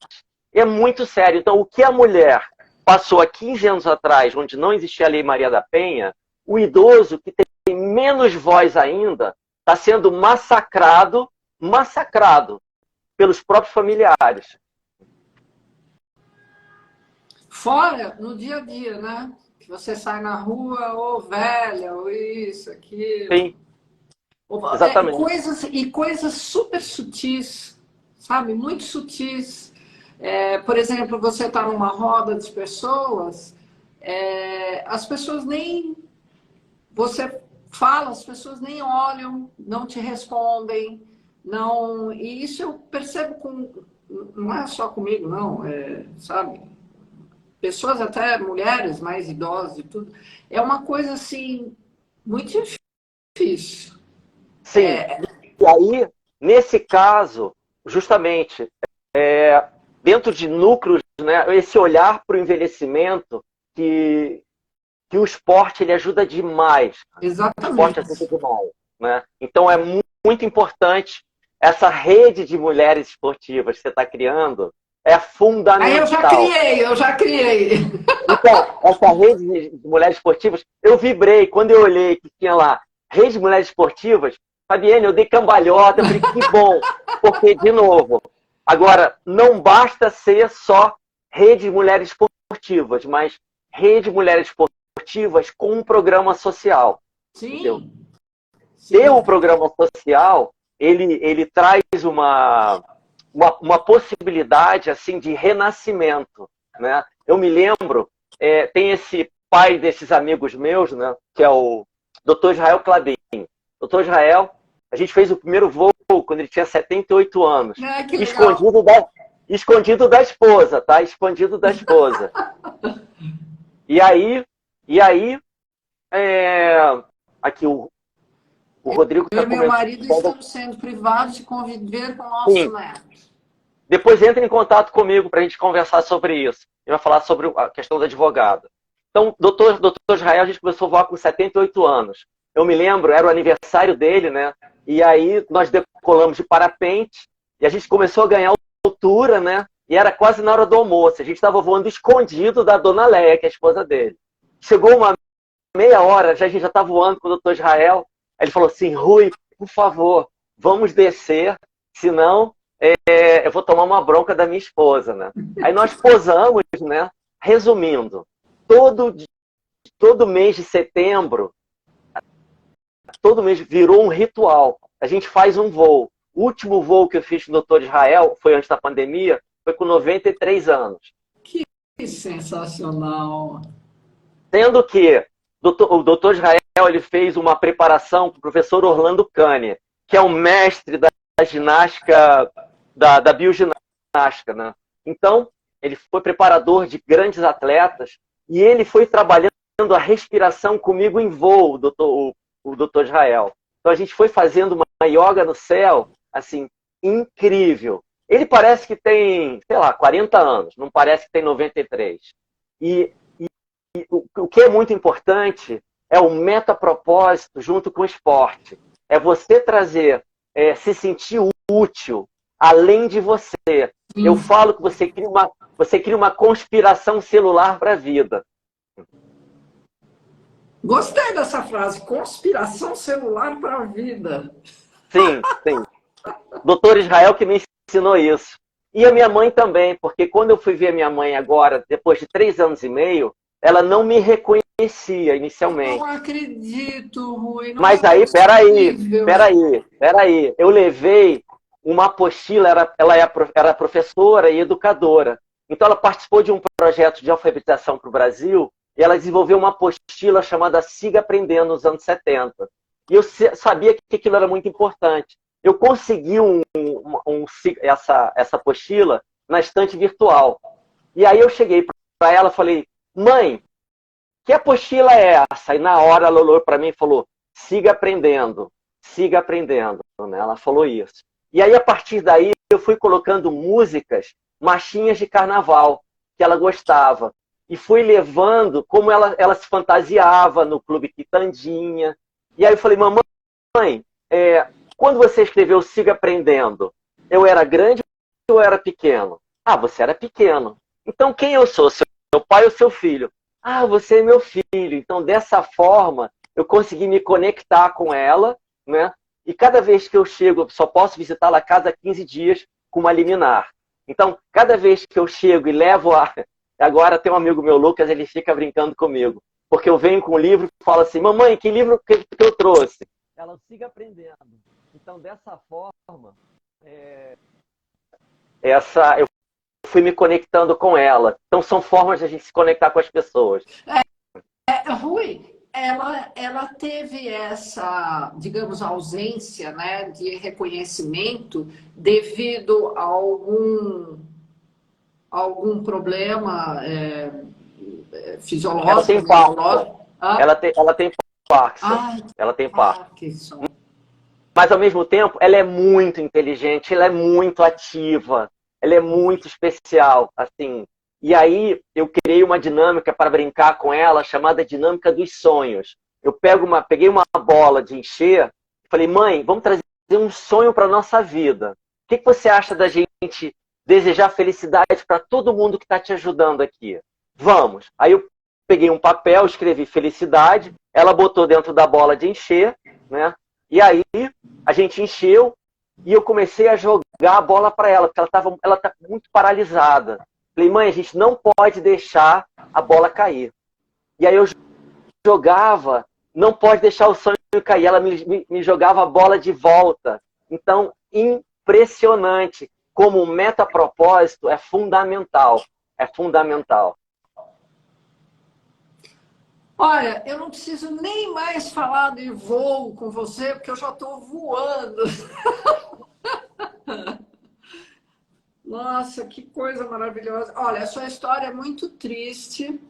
É muito sério. Então, o que a mulher passou há 15 anos atrás, onde não existia a Lei Maria da Penha, o idoso, que tem menos voz ainda, está sendo massacrado pelos próprios familiares. Fora no dia a dia, né? Que você sai na rua, ou velha, ou isso, aquilo. Sim, exatamente. Coisas super sutis, sabe? Muito sutis. Por exemplo, você está numa roda de pessoas, as pessoas nem... Você fala, as pessoas nem olham, não te respondem, não... E isso eu percebo não é só comigo, não, sabe? Pessoas, até mulheres mais idosas e tudo, é uma coisa assim muito difícil. Sim. E aí, nesse caso, justamente, dentro de núcleos, né, esse olhar para o envelhecimento, que o esporte ele ajuda demais. Exatamente. O esporte ajuda demais, né? Então é muito importante essa rede de mulheres esportivas que você está criando. É fundamental. Aí eu já criei. Então, essa rede de mulheres esportivas, eu vibrei quando eu olhei que tinha lá, rede de mulheres esportivas. Fabiane, eu dei cambalhota, eu falei, que bom, porque, de novo, agora, não basta ser só rede de mulheres esportivas, mas rede de mulheres esportivas com um programa social. Sim. Ter o programa social, ele traz uma possibilidade assim de renascimento, né? Eu me lembro, tem esse pai desses amigos meus, né, que é o Dr. Israel Clabin. Dr. Israel, a gente fez o primeiro voo quando ele tinha 78 anos. Escondido da esposa, tá? Escondido da esposa. E aí aqui o Rodrigo está comentando. Eu e meu marido estamos sendo privados de conviver com o nosso neto. Depois entre em contato comigo para a gente conversar sobre isso. Ele vai falar sobre a questão do advogado. Então, doutor Israel, a gente começou a voar com 78 anos. Eu me lembro, era o aniversário dele, né? E aí nós decolamos de parapente e a gente começou a ganhar altura, né? E era quase na hora do almoço. A gente estava voando escondido da dona Leia, que é a esposa dele. Chegou uma meia hora, a gente já está voando com o doutor Israel. Aí ele falou assim, Rui, por favor, vamos descer, senão eu vou tomar uma bronca da minha esposa, né? Aí nós posamos, né? Resumindo, todo mês de setembro, todo mês virou um ritual. A gente faz um voo. O último voo que eu fiz com o doutor Israel, foi antes da pandemia, foi com 93 anos. Que sensacional! Sendo que o doutor Israel ele fez uma preparação com o professor Orlando Kanye, que é um mestre da ginástica, da bioginástica, né? Então, ele foi preparador de grandes atletas e ele foi trabalhando a respiração comigo em voo, o doutor Israel. Então, a gente foi fazendo uma yoga no céu, assim, incrível. Ele parece que tem, sei lá, 40 anos, não parece que tem 93. E o que é muito importante é o metapropósito junto com o esporte. É você trazer, se sentir útil, além de você. Sim. Eu falo que você cria uma conspiração celular para a vida. Gostei dessa frase, conspiração celular para a vida. Sim, sim. Doutor Israel que me ensinou isso. E a minha mãe também, porque quando eu fui ver a minha mãe agora, depois de 3 anos e meio, ela não me reconhecia inicialmente. Não acredito, Rui. Não Mas aí, peraí. Eu levei uma apostila, ela era professora e educadora. Então ela participou de um projeto de alfabetização para o Brasil e ela desenvolveu uma apostila chamada Siga Aprendendo nos anos 70. E eu sabia que aquilo era muito importante. Eu consegui essa apostila na estante virtual. E aí eu cheguei para ela e falei, mãe, que apostila é essa? E na hora ela olhou para mim e falou, Siga Aprendendo. siga aprendendo, né? Ela falou isso. E aí, a partir daí, eu fui colocando músicas, marchinhas de carnaval, que ela gostava. E fui levando como ela se fantasiava no Clube Quitandinha. E aí eu falei, mamãe, quando você escreveu Siga Aprendendo, eu era grande ou eu era pequeno? Ah, você era pequeno. Então quem eu sou? Seu pai ou seu filho? Ah, você é meu filho. Então dessa forma eu consegui me conectar com ela, né? E cada vez que eu chego, eu só posso visitá-la a cada 15 dias com uma liminar. Então, cada vez que eu chego e levo a... Agora tem um amigo meu, Lucas, ele fica brincando comigo. Porque eu venho com um livro e falo assim, mamãe, que livro que eu trouxe? Ela siga aprendendo. Então, dessa forma, eu fui me conectando com ela. Então, são formas de a gente se conectar com as pessoas. Rui, ela teve essa, digamos, ausência, né, de reconhecimento devido a algum problema Ela fisiológico, tem Parkinson. neurológico? Ela tem Parkinson. Ai, Ela tem Parkinson. Parkinson. Mas, ao mesmo tempo, ela é muito inteligente, ela é muito ativa, ela é muito especial, assim. E aí, eu criei uma dinâmica para brincar com ela, chamada dinâmica dos sonhos. Eu peguei uma bola de encher, falei, mãe, vamos trazer um sonho para a nossa vida. O que você acha da gente desejar felicidade para todo mundo que está te ajudando aqui? Vamos. Aí eu peguei um papel, escrevi felicidade, ela botou dentro da bola de encher, né? E aí a gente encheu e eu comecei a jogar a bola para ela, porque ela tá muito paralisada. Falei, mãe, a gente não pode deixar a bola cair. E aí eu jogava, não pode deixar o sonho cair. Ela me jogava a bola de volta. Então, impressionante como o metapropósito é fundamental. É fundamental. Olha, eu não preciso nem mais falar de voo com você, porque eu já estou voando. Nossa, que coisa maravilhosa. Olha, a sua história é muito triste.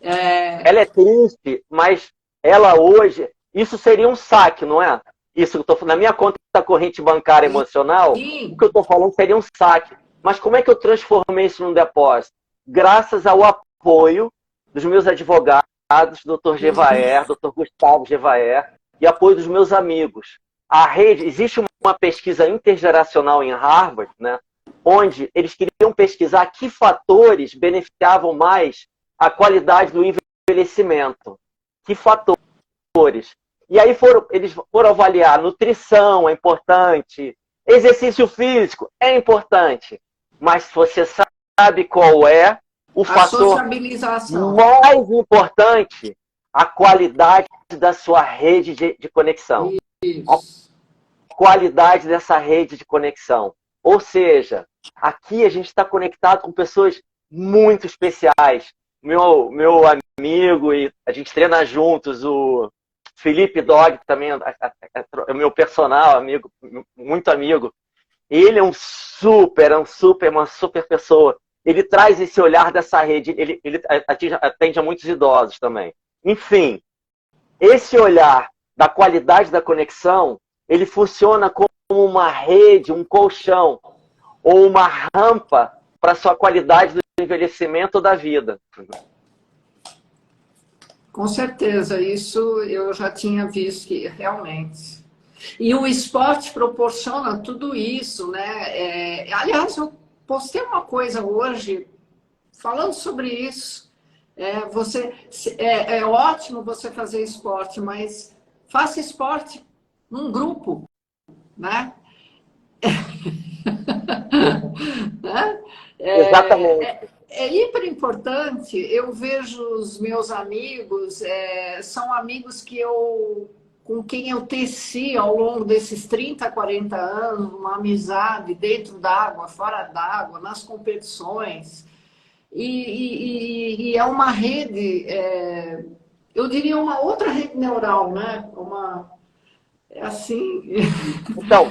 Ela é triste, mas ela hoje... Isso seria um saque, não é? Isso que eu tô falando. Na minha conta corrente bancária emocional, Sim. o que eu estou falando seria um saque. Mas como é que eu transformei isso num depósito? Graças ao apoio dos meus advogados, Dr. Gevaer, Dr. Gustavo Gevaer, e apoio dos meus amigos. Existe uma pesquisa intergeracional em Harvard, né, onde eles queriam pesquisar que fatores beneficiavam mais a qualidade do envelhecimento. Que fatores? E aí eles foram avaliar nutrição, é importante, exercício físico é importante, mas você sabe qual é o fator mais importante? A qualidade da sua rede de conexão. Isso. A qualidade dessa rede de conexão. Ou seja, aqui a gente está conectado com pessoas muito especiais. Meu amigo, e a gente treina juntos, o Felipe Dog, também é meu personal amigo, muito amigo. Ele é uma super pessoa. Ele traz esse olhar dessa rede, ele atende a muitos idosos também. Enfim, esse olhar da qualidade da conexão, ele funciona como uma rede, um colchão, ou uma rampa para a sua qualidade do envelhecimento da vida. Com certeza, isso eu já tinha visto que realmente. E o esporte proporciona tudo isso, né? Aliás, eu postei uma coisa hoje falando sobre isso. É ótimo você fazer esporte, mas faça esporte num grupo, né? Exatamente. É hiper importante. Eu vejo os meus amigos, são amigos com quem eu teci ao longo desses 30, 40 anos, uma amizade dentro d'água, fora d'água, nas competições. E é uma rede, eu diria uma outra rede neural, né? Assim. Então,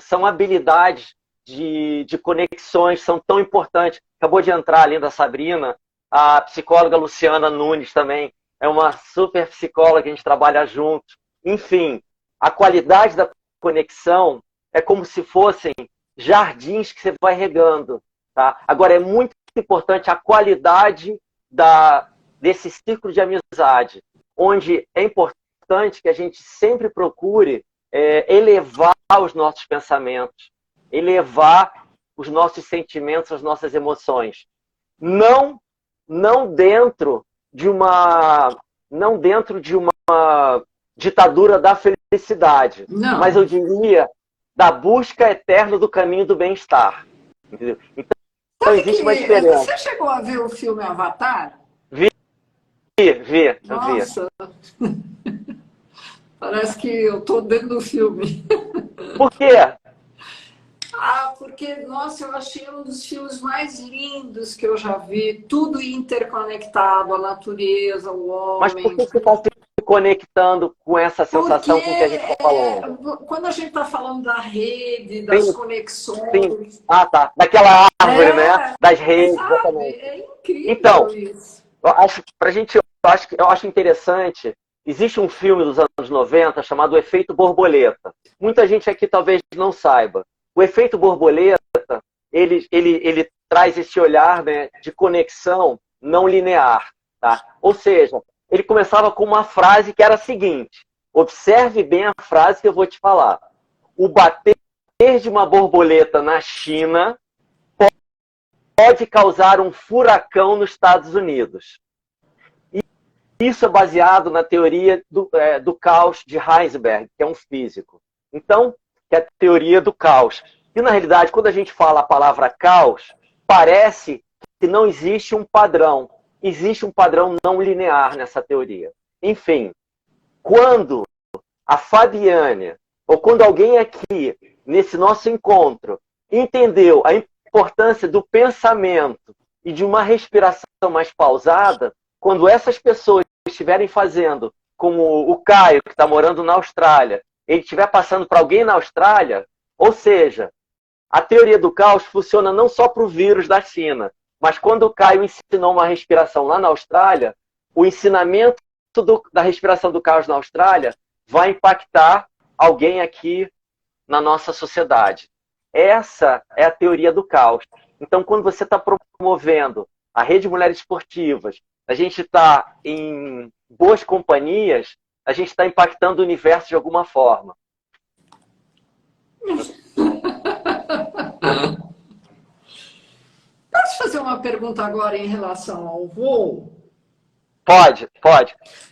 são habilidades de conexões, são tão importantes. Acabou de entrar ali da Sabrina, a psicóloga Luciana Nunes também, é uma super psicóloga, a gente trabalha juntos. Enfim, a qualidade da conexão é como se fossem jardins que você vai regando. Tá? Agora, é muito importante a qualidade desse círculo de amizade, onde é importante que a gente sempre procure elevar os nossos pensamentos, elevar os nossos sentimentos, as nossas emoções. Não dentro de uma ditadura da felicidade, Não. mas eu diria da busca eterna do caminho do bem-estar. Entendeu? Então existe uma diferença. Você chegou a ver o filme Avatar? Vi. Nossa, parece que eu estou dentro do filme. Por quê? Porque, nossa, eu achei um dos filmes mais lindos que eu já vi. Tudo interconectado, a natureza, o homem. Mas por que você está se conectando com essa sensação com que a gente está falando? Quando a gente está falando da rede, das conexões... Sim. Ah, tá. Daquela árvore, né? Das redes. Exatamente. É incrível então, isso. Eu acho interessante. Existe um filme dos anos 90 chamado O Efeito Borboleta. Muita gente aqui talvez não saiba. O efeito borboleta, ele traz esse olhar, né, de conexão não linear. Tá? Ou seja, ele começava com uma frase que era a seguinte. Observe bem a frase que eu vou te falar. O bater de uma borboleta na China pode causar um furacão nos Estados Unidos. E isso é baseado na teoria do caos de Heisenberg, que é um físico. Então, que é a teoria do caos. E, na realidade, quando a gente fala a palavra caos, parece que não existe um padrão. Existe um padrão não linear nessa teoria. Enfim, quando a Fabiane, ou quando alguém aqui, nesse nosso encontro, entendeu a importância do pensamento e de uma respiração mais pausada, quando essas pessoas estiverem fazendo, como o Caio, que está morando na Austrália, ele estiver passando para alguém na Austrália, ou seja, a teoria do caos funciona não só para o vírus da China, mas quando o Caio ensinou uma respiração lá na Austrália, o ensinamento da respiração do caos na Austrália vai impactar alguém aqui na nossa sociedade. Essa é a teoria do caos. Então, quando você está promovendo a Rede Mulheres Esportivas, a gente está em boas companhias, a gente está impactando o universo de alguma forma. Posso fazer uma pergunta agora em relação ao voo? Pode.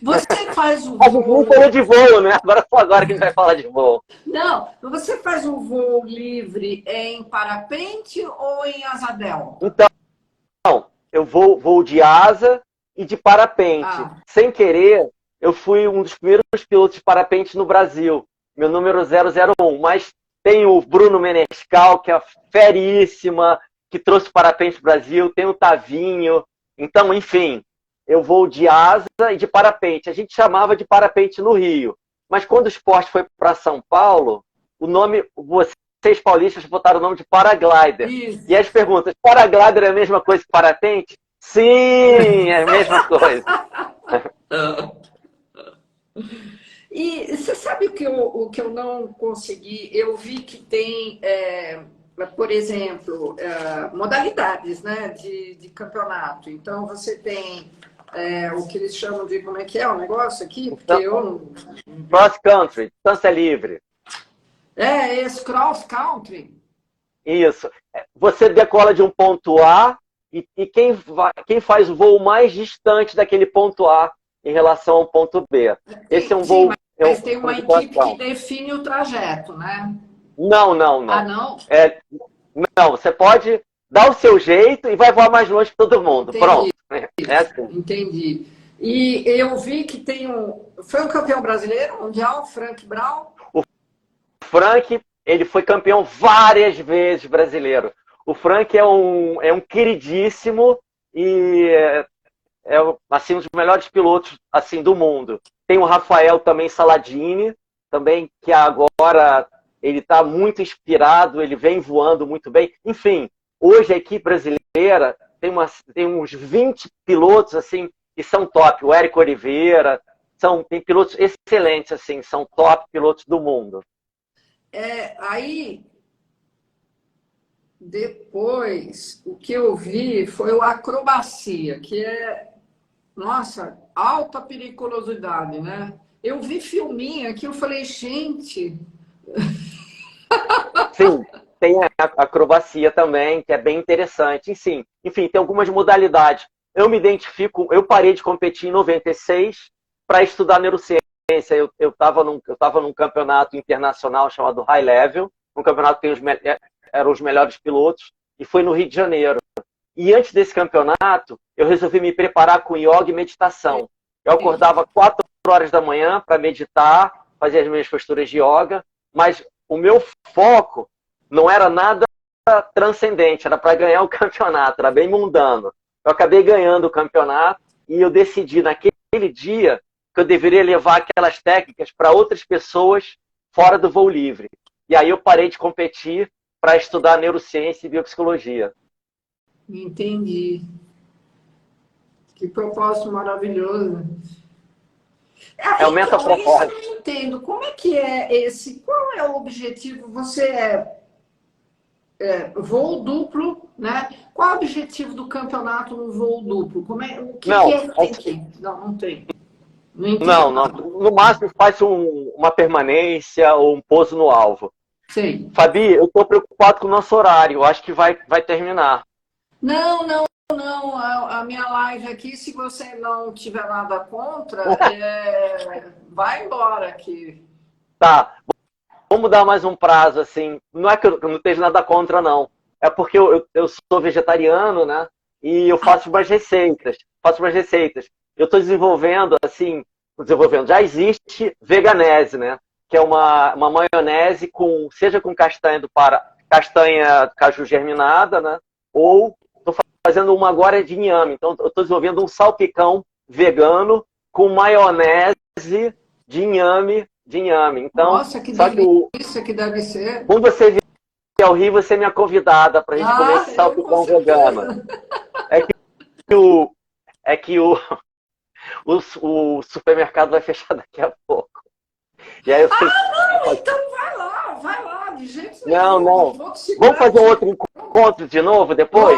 Você faz o A gente não voo... falou de voo, né? Só agora que a gente vai falar de voo. Não, você faz um voo livre em parapente ou em asa delta? Então, eu vou de asa e de parapente. Sem querer, eu fui um dos primeiros pilotos de parapente no Brasil. Meu número 001. Mas tem o Bruno Menescal, que é feríssima, que trouxe o parapente para o Brasil. Tem o Tavinho. Então, enfim, eu vou de asa e de parapente. A gente chamava de parapente no Rio. Mas quando o esporte foi para São Paulo, o nome, vocês paulistas botaram o nome de paraglider. Isso. E as perguntas, paraglider é a mesma coisa que parapente? Sim, é a mesma coisa. E você sabe o que eu não consegui? Eu vi que tem, por exemplo, modalidades, né, de campeonato. Então, você tem o que eles chamam de... Como é que é o negócio aqui? Porque eu... Cross country, distância livre. Esse cross country. Isso. Você decola de um ponto A e quem faz o voo mais distante daquele ponto A em relação ao ponto B. Esse é um voo... Mas tem uma equipe que define o trajeto, né? Não. Ah, não? Não, você pode dar o seu jeito e vai voar mais longe que todo mundo. Entendi. Pronto. Assim. Entendi. E eu vi que tem foi um campeão brasileiro mundial, Frank Brown? O Frank, ele foi campeão várias vezes brasileiro. O Frank é um queridíssimo e assim, um dos melhores pilotos assim, do mundo. Tem o Rafael também Saladini, também, que agora ele está muito inspirado, ele vem voando muito bem. Enfim, hoje a equipe brasileira tem uns 20 pilotos assim, que são top. O Érico Oliveira, tem pilotos excelentes, assim, são top pilotos do mundo. Aí, depois, o que eu vi foi o acrobacia, que é, nossa, alta periculosidade, né? Eu vi filminho aqui, eu falei, gente... Sim, tem a acrobacia também, que é bem interessante. Enfim, tem algumas modalidades. Eu me identifico, eu parei de competir em 96 para estudar neurociência. Eu estava num campeonato internacional chamado High Level, um campeonato que eram os melhores pilotos, e foi no Rio de Janeiro. E antes desse campeonato, eu resolvi me preparar com yoga e meditação. Eu acordava 4 horas da manhã para meditar, fazer as minhas posturas de yoga, mas o meu foco não era nada transcendente, era para ganhar o campeonato, era bem mundano. Eu acabei ganhando o campeonato e eu decidi naquele dia que eu deveria levar aquelas técnicas para outras pessoas fora do voo livre. E aí eu parei de competir para estudar neurociência e biopsicologia. Entendi. Que propósito maravilhoso. Aumenta a proposta. Eu não entendo. Como é que é esse? Qual é o objetivo? Você voo duplo, né? Qual é o objetivo do campeonato no voo duplo? O que Não, é que tem que... Não tem. Não. No máximo faz uma permanência ou um pouso no alvo. Sim. Fabi, eu estou preocupado com o nosso horário. Eu acho que vai terminar. Não. A minha live aqui, se você não tiver nada contra, vai embora aqui. Tá. Vamos dar mais um prazo, assim. Não é que eu não esteja nada contra, não. É porque eu sou vegetariano, né? E eu faço umas receitas. Eu estou desenvolvendo, já existe veganese, né? Que é uma maionese seja com castanha caju germinada, né? Ou estou fazendo uma agora de inhame. Então, eu estou desenvolvendo um salpicão vegano com maionese de inhame. Então, nossa, que delícia que deve ser. Quando você vier ao Rio, você é minha convidada para a gente comer esse salpicão vegano. É que o supermercado vai fechar daqui a pouco. E aí Então vai lá, de jeito nenhum. Não. Vamos fazer um outro encontro de novo depois?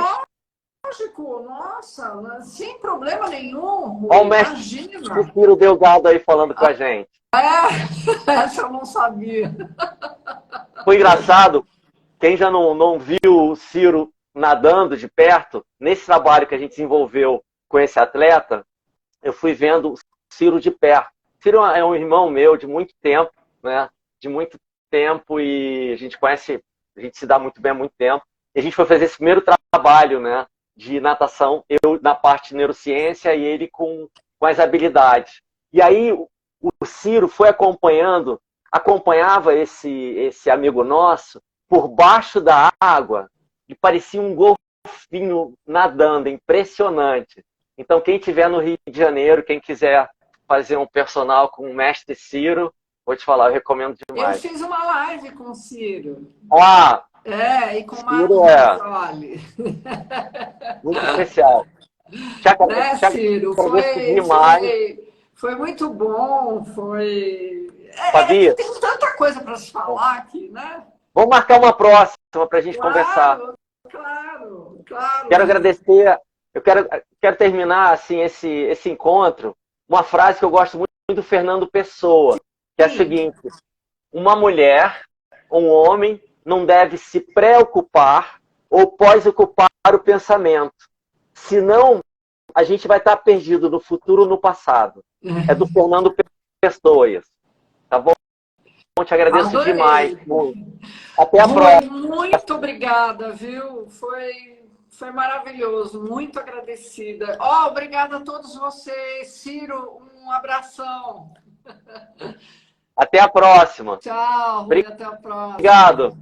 Lógico, nossa, sem problema nenhum. Olha o mestre Ciro Delgado aí falando com a gente. Essa eu não sabia. Foi engraçado, quem já não viu o Ciro nadando de perto, nesse trabalho que a gente desenvolveu com esse atleta, eu fui vendo o Ciro de perto. Ciro é um irmão meu de muito tempo, né? De muito tempo, e a gente se dá muito bem há muito tempo. E a gente foi fazer esse primeiro trabalho, né? De natação, eu na parte de neurociência e ele com as habilidades. E aí o Ciro foi acompanhava esse amigo nosso por baixo da água e parecia um golfinho nadando, impressionante. Então, quem estiver no Rio de Janeiro, quem quiser fazer um personal com o mestre Ciro, vou te falar, eu recomendo demais. Eu fiz uma live com o Ciro. E com o Ciro Marcos. Muito especial. Ciro? Foi muito bom. Fabi, tem tanta coisa para se falar aqui, né? Vamos marcar uma próxima para a gente conversar. Claro. Quero agradecer. Eu quero terminar assim esse encontro. Uma frase que eu gosto muito do Fernando Pessoa, que é a seguinte: uma mulher, um homem, não deve se preocupar ou pós-ocupar o pensamento. Senão, a gente vai estar perdido no futuro ou no passado. É do Fernando Pessoa. Tá bom? Eu te agradeço demais. Até a próxima. Muito obrigada, viu? Foi maravilhoso. Muito agradecida. Obrigada a todos vocês. Ciro, um abração. Até a próxima. Tchau, Rui, até a próxima. Obrigado.